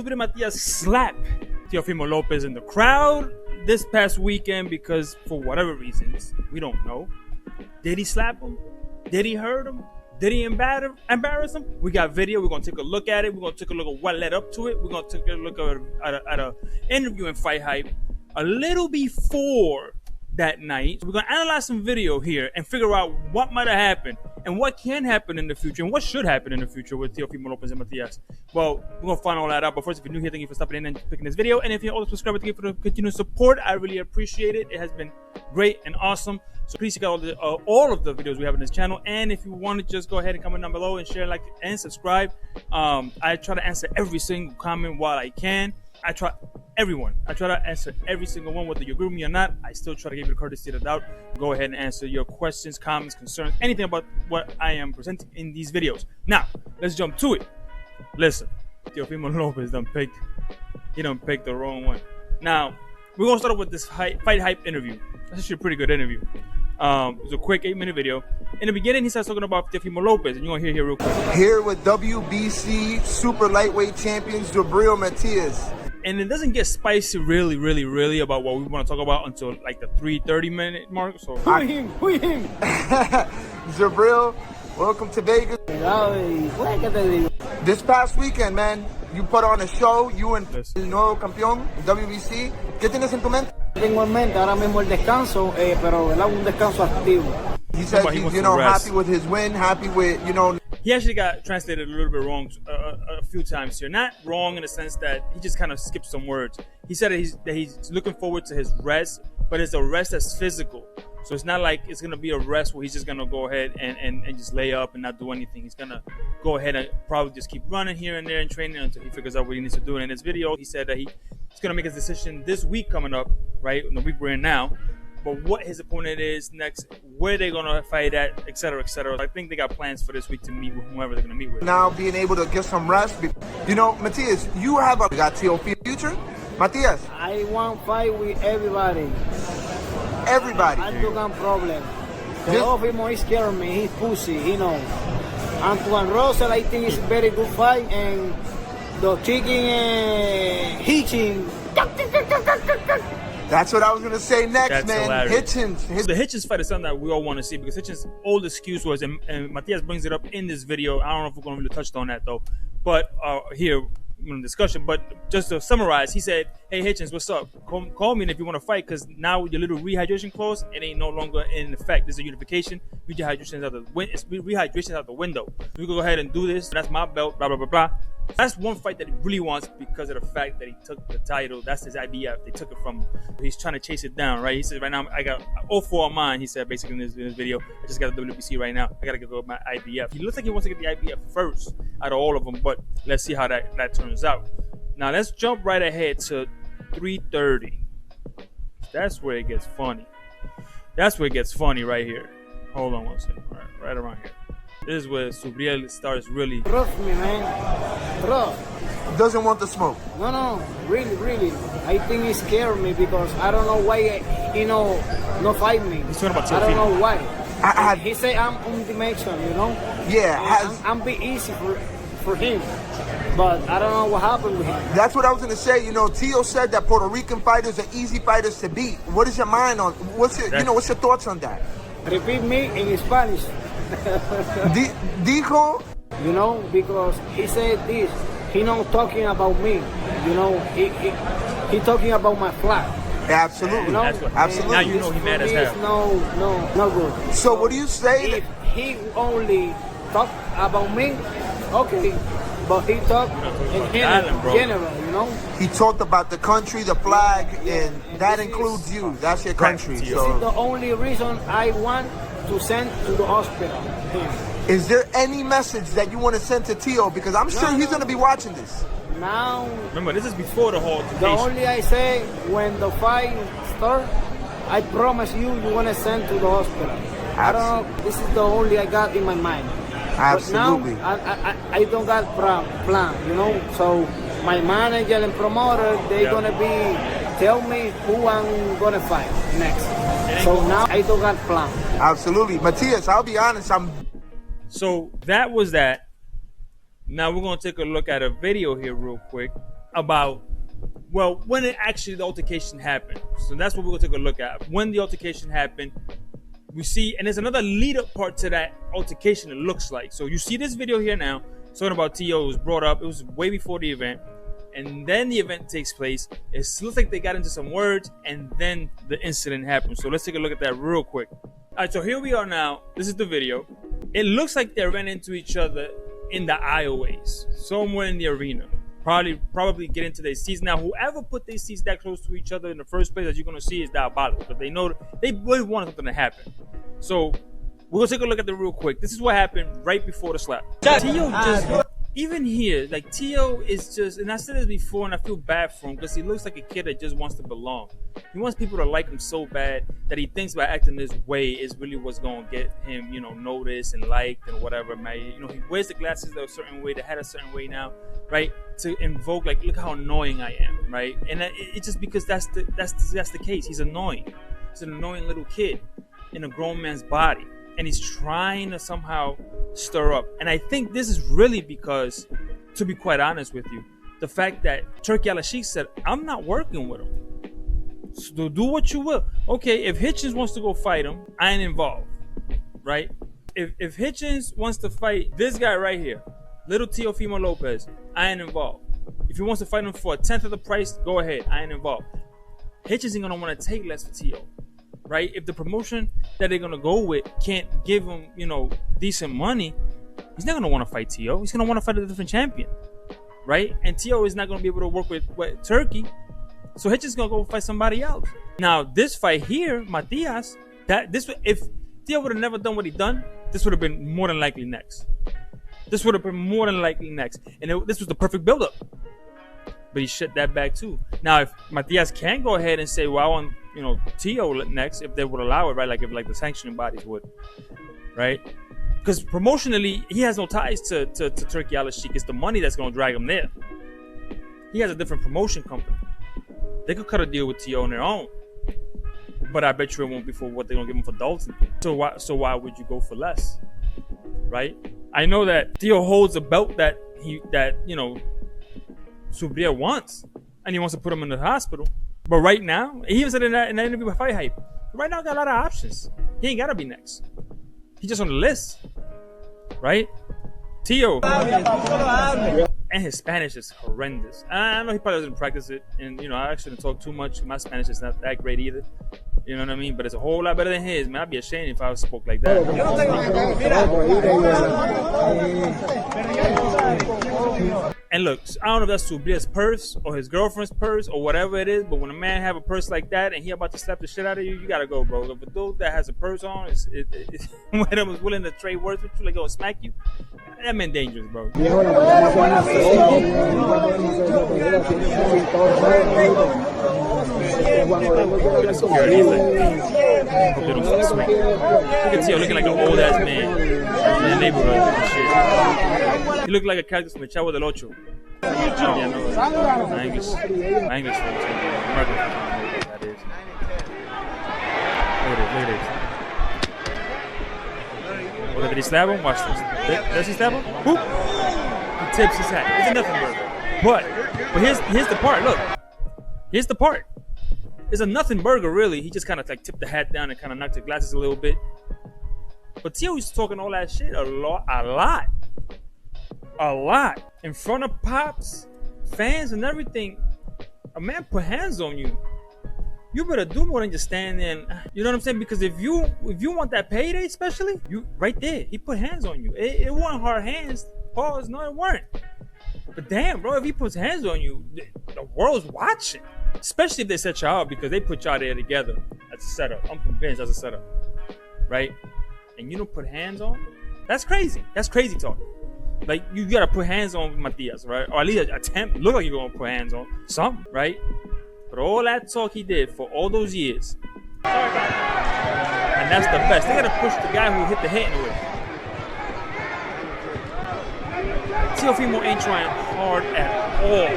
Subriel Matías slapped Teofimo Lopez in the crowd this past weekend because, for whatever reasons, we don't know. Did he slap him? Did he hurt him? Did he embarrass him? We got video. We're going to take a look at it. We're going to take a look at what led up to it. We're going to take a look at an interview in Fight Hype a little before that night. So we're going to analyze some video here and figure out what might have happened and what can happen in the future and what should happen in the future with Teofimo Lopez and Matias. Well, we're going to find all that out. But first, if you're new here, thank you for stopping in and picking this video. And if you're always subscribed, thank you for the continued support. I really appreciate it. It has been great and awesome. So please check out all of the videos we have on this channel. And if you want to just go ahead and comment down below and share, like, and subscribe. I try to answer every single comment while I can. I try to answer every single one, whether you agree with me or not. I still try to give you the courtesy of the doubt. Go ahead and answer your questions, comments, concerns, anything about what I am presenting in these videos. Now, let's jump to it. Listen, Teofimo Lopez done picked the wrong one. Now, we're gonna start off with this Fight Hype interview. That's actually a pretty good interview. It was a quick 8-minute video. In the beginning, he starts talking about Teofimo Lopez, and you're gonna hear here real quick. Here with WBC super lightweight champions Subriel Matías. And it doesn't get spicy really about what we want to talk about until like the 3:30-minute mark. So Who him? Subriel, welcome to Vegas. This past weekend, man, you put on a show, you and el nuevo campeón WBC. ¿Qué tienes en tu mente? Tengo en mente ahora mismo el descanso, pero un descanso activo. He said he's, happy with his win, happy with, He actually got translated a little bit wrong a few times here. Not wrong in the sense that he just kind of skipped some words. He said that he's looking forward to his rest, but it's a rest that's physical. So it's not like it's going to be a rest where he's just going to go ahead and just lay up and not do anything. He's going to go ahead and probably just keep running here and there and training until he figures out what he needs to do. And in this video, he said that he's going to make his decision this week coming up, right? In the week we're in now. But what his opponent is next, where they're going to fight at, etc., etc. I think they got plans for this week to meet with whoever they're going to meet with. Now being able to get some rest. Matias, you got Teofimo future? Matias? I want fight with everybody. Everybody? I don't have problem. Teofimo is scaring me. He's pussy, Antoine Russell, I think, is a very good fight. And the chicken hitching. That's what I was going to say next, That's man. Hilarious. Hitchens. The Hitchens fight is something that we all want to see because Hitchens' old excuse was, and Matias brings it up in this video. I don't know if we're going to really touch on that, though. But here in the discussion. But just to summarize, he said, hey, Hitchens, what's up? Call me if you want to fight because now your little rehydration clause, it ain't no longer in effect. There's a unification. Rehydration out the window. We can go ahead and do this. That's my belt, blah, blah, blah, blah. That's one fight that he really wants because of the fact that he took the title. That's his IBF. They took it from him. He's trying to chase it down, right? He said, right now, I got 0-4 on mine. He said, basically, in this video, I just got a WBC right now. I got to go with my IBF. He looks like he wants to get the IBF first out of all of them, but let's see how that turns out. Now, let's jump right ahead to 3:30. That's where it gets funny. That's where it gets funny right here. Hold on one second. Right around here. This is where Subriel starts really. Trust me, man. Trust. Doesn't want the smoke. No, really. I think he scared me because I don't know why, not fight me. He's talking about I don't know why. He said I'm on dimension, Yeah. I'm be easy for him. But I don't know what happened with him. That's what I was going to say. Teo said that Puerto Rican fighters are easy fighters to beat. What is your mind on? What's your thoughts on that? Repeat me in Spanish. Dijo? Because he said this. He not talking about me. He talking about my flag. Absolutely. Absolutely. Now you know he mad as hell. No good. So what do you say? If he only talk about me, okay. But he talked in general, He talked about the country, the flag, and that includes you. That's your country. This is the only reason I want to send to the hospital him. Is there any message that you want to send to Teo? Because I'm sure he's going to be watching this. Now, remember, this is before the whole. The only I say, when the fight starts, I promise you want to send to the hospital. I don't know. This is the only I got in my mind. Absolutely. But now, I don't got plan, So my manager and promoter, they're gonna tell me who I'm gonna fight next. So now I don't got plan. Absolutely, Matias. I'll be honest. So that was that. Now we're gonna take a look at a video here real quick. about, well, when it actually the altercation happened. So that's what we're gonna take a look at. When the altercation happened, we see, and there's another lead-up part to that altercation. It looks like. So you see this video here now, talking about Tio. It was brought up. It was way before the event, and then the event takes place. It looks like they got into some words, and then the incident happened. So let's take a look at that real quick. All right, so here we are now. This is the video. It looks like they ran into each other in the aisleways, somewhere in the arena. Probably get into their seats. Now, whoever put their seats that close to each other in the first place, as you're gonna see, is diabolical. But they know they really want something to happen. So we're gonna take a look at it real quick. This is what happened right before the slap. Tio just, even here, like Tio is just, and I said this before, and I feel bad for him because he looks like a kid that just wants to belong. He wants people to like him so bad that he thinks by acting this way is really what's gonna get him, noticed and liked and whatever. Man, he wears the glasses a certain way, the hat a certain way now, right? To invoke, like, look how annoying I am, right? And it's just because that's the case. He's annoying. He's an annoying little kid in a grown man's body, and he's trying to somehow stir up. And I think this is really because, to be quite honest with you, the fact that Turkey Al-Sheikh said, I'm not working with him. So do what you will. Okay, if Hitchens wants to go fight him, I ain't involved, right? If Hitchens wants to fight this guy right here, little Teofimo Lopez, I ain't involved. If he wants to fight him for 1/10 of the price, go ahead, I ain't involved. Hitchens ain't gonna want to take less for Tio, right? If the promotion that they're gonna go with can't give him, decent money, he's not gonna want to fight Tio. He's gonna want to fight a different champion, right? And Tio is not gonna be able to work with Turkey, so Hitchens gonna go fight somebody else. Now this fight here, Matias, if Tio would have never done what he done, this would have been more than likely next. This would have been more than likely next, and this was the perfect build-up. But he shut that back too. Now, if Matias can go ahead and say, "Well, I want Tio next," if they would allow it, right? Like if the sanctioning bodies would, right? Because promotionally, he has no ties to Turkey Al-Sheikh. It's the money that's going to drag him there. He has a different promotion company. They could cut a deal with Tio on their own, but I bet you it won't be for what they're going to give him for Dalton. So why would you go for less, right? I know that Tio holds a belt that Subriel wants, and he wants to put him in the hospital. But right now, he even said in that interview with Fight Hype, right now got a lot of options. He ain't gotta be next. He's just on the list, right? Tio, and his Spanish is horrendous. I know he probably doesn't practice it, and I actually didn't talk too much. My Spanish is not that great either. You know what I mean? But it's a whole lot better than his, man. I'd be ashamed if I spoke like that. And look, I don't know if that's Subriel's purse or his girlfriend's purse or whatever it is, but when a man have a purse like that and he about to slap the shit out of you, you gotta go, bro. If a dude that has a purse on one of them is willing to trade words with you, like go smack you, that man dangerous, bro. Look at Tio looking like an old ass man in the neighborhood and shit. He looked like a character from the Chavo del Ocho. My English American, that is. Look at this. Okay, did he stab him? Watch this. Does he stab him? Boop. He tips his hat. It's a nothing burger. But here's the part. Look. Here's the part. It's a nothing burger, really. He just kind of like tipped the hat down and kind of knocked the glasses a little bit. But Tio was talking all that shit a lot. In front of Pops, fans, and everything. A man put hands on you. You better do more than just stand there and, you know what I'm saying? Because if you want that payday, especially, you right there, he put hands on you. It weren't hard hands. Pause, no, it weren't. But damn, bro, if he puts hands on you, the world's watching. Especially if they set y'all up, because they put y'all there together. That's a setup. I'm convinced that's a setup. Right? And you don't put hands on? That's crazy. That's crazy talk. Like, you gotta put hands on Matias, right? Or at least attempt, look like you're gonna put hands on something, right? But all that talk he did for all those years. And that's the best. They gotta push the guy who hit the hit anyway. Teofimo ain't trying hard at all.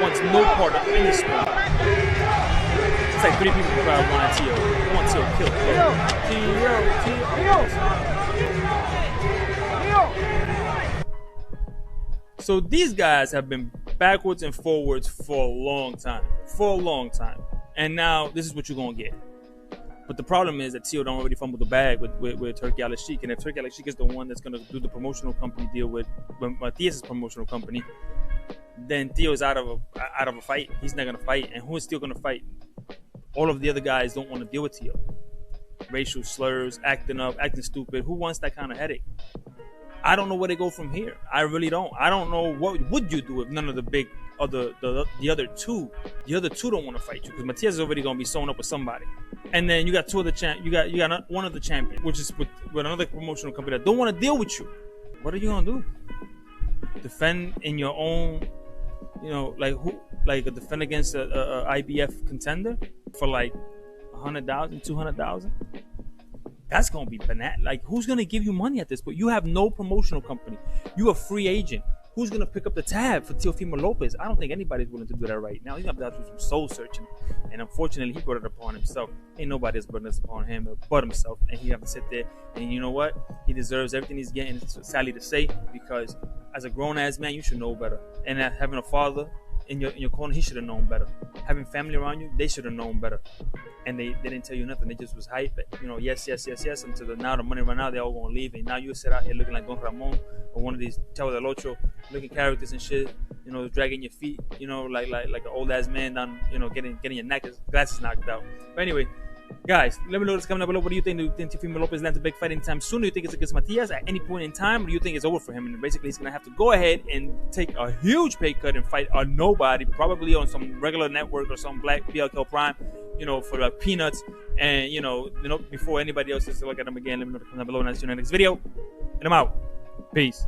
Wants no part of any sport. It's like 3 people in the crowd wanting Tio. They want Tio killed. Tio. So these guys have been backwards and forwards for a long time. And now this is what you're gonna get. But the problem is that Teo don't already fumble the bag with Turkey Al Sheik, and if Turkey Al Sheik is the one that's gonna do the promotional company deal with Matias' promotional company, then Teo is out of a fight. He's not gonna fight, and who is still gonna fight? All of the other guys don't want to deal with Teo. Racial slurs, acting up, acting stupid. Who wants that kind of headache? I don't know where they go from here. I really don't. I don't know what would you do if none of the big the other two don't want to fight you, because Matias is already gonna be sewn up with somebody, and then you got two of the you got one of the champions, which is with another promotional company that don't want to deal with you. What are you gonna do? Defend in your own, defend against a IBF contender for like 100,000, 200,000? That's gonna be banana. Like, who's gonna give you money at this point? You have no promotional company. You a free agent. Who's gonna pick up the tab for Teofimo Lopez? I don't think anybody's willing to do that right now. He's gonna have to do some soul searching, and unfortunately, he brought it upon himself. Ain't nobody else brought this upon him but himself, and he have to sit there. And you know what? He deserves everything he's getting. It's sadly to say, because as a grown ass man, you should know better. And having a father in your corner, he should have known better. Having family around you, they should have known better. And they didn't tell you nothing. They just was hype. Yes, until now the money run out, they all gonna leave. And now you sit out here looking like Don Ramon or one of these Chavo del Ocho looking characters and shit. Dragging your feet. Like an old ass man down. Getting your glasses knocked out. But anyway, guys, let me know what's coming up below. What do you think? Do you think Teofimo Lopez lands a big fight anytime soon? Do you think it's against Matias at any point in time? Or do you think it's over for him? And basically, he's going to have to go ahead and take a huge pay cut and fight a nobody, probably on some regular network or some black BLK Prime, for like peanuts. And, before anybody else is to look at him again, let me know what comes down below. And I'll see you in the next video. And I'm out. Peace.